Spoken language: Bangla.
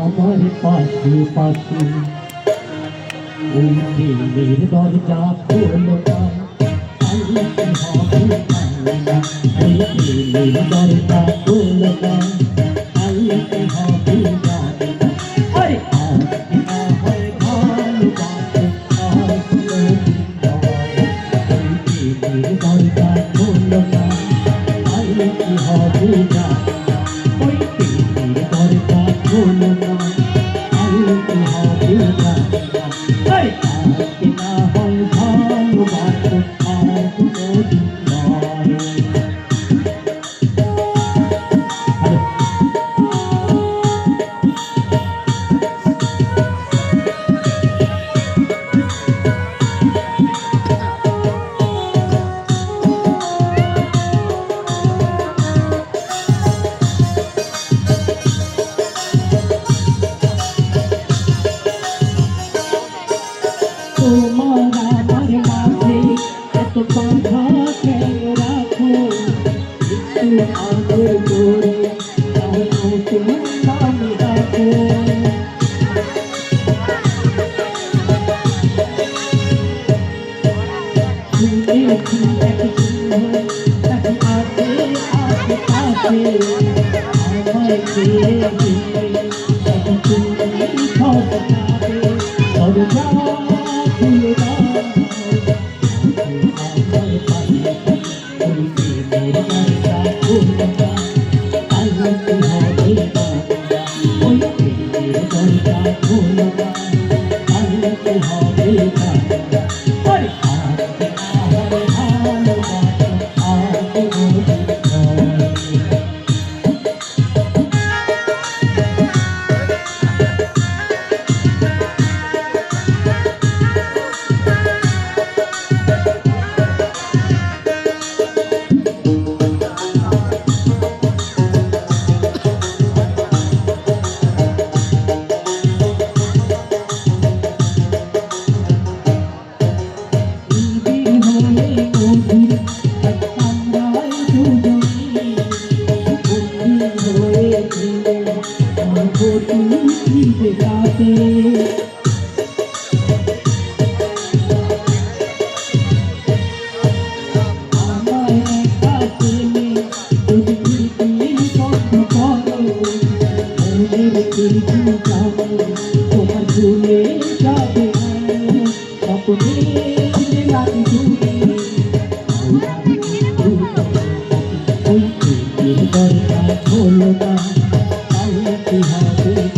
আমার পাশে পাশে ওই প্রেমের দরজা খোলো না, আলোতে হবে না। ওই প্রেমের দরজা খোলো না, আলোতে হবে না। আরে আজকে না হয় ভালোবাসো, আর কোনোদিন নয়। ওই প্রেমের দরজা খোলো না, আলোতে হবে না। ওই প্রেমের দরজা খোলো না, আলোতে হবে না। আরে আজকে না হয় ভালোবাসো, আর কোনোদিন নয়। তোমার আমার মাঝে এত বাধা কেন রাখো, একটু আদর করে তাও তোমার নাম রাখো। শুনেছি এক সিংহ তাকে আছে আশেপাশে, আমায় পেয়ে গেলে তখন তুমি খবর পাবে। দরজা খুলে দাও, আমার পাশে ওই প্রেমের দরজা খুলে দাও, আলোতে হবে না। ওই প্রেমের দরজা খুলে দাও, আলোতে হবে না। আরে আজকে না হয় ভালোবাসো, আর কোনোদিন নয়। তোমার ভুলে যাবে ওই দরজা খোলো না, আলোতে হবে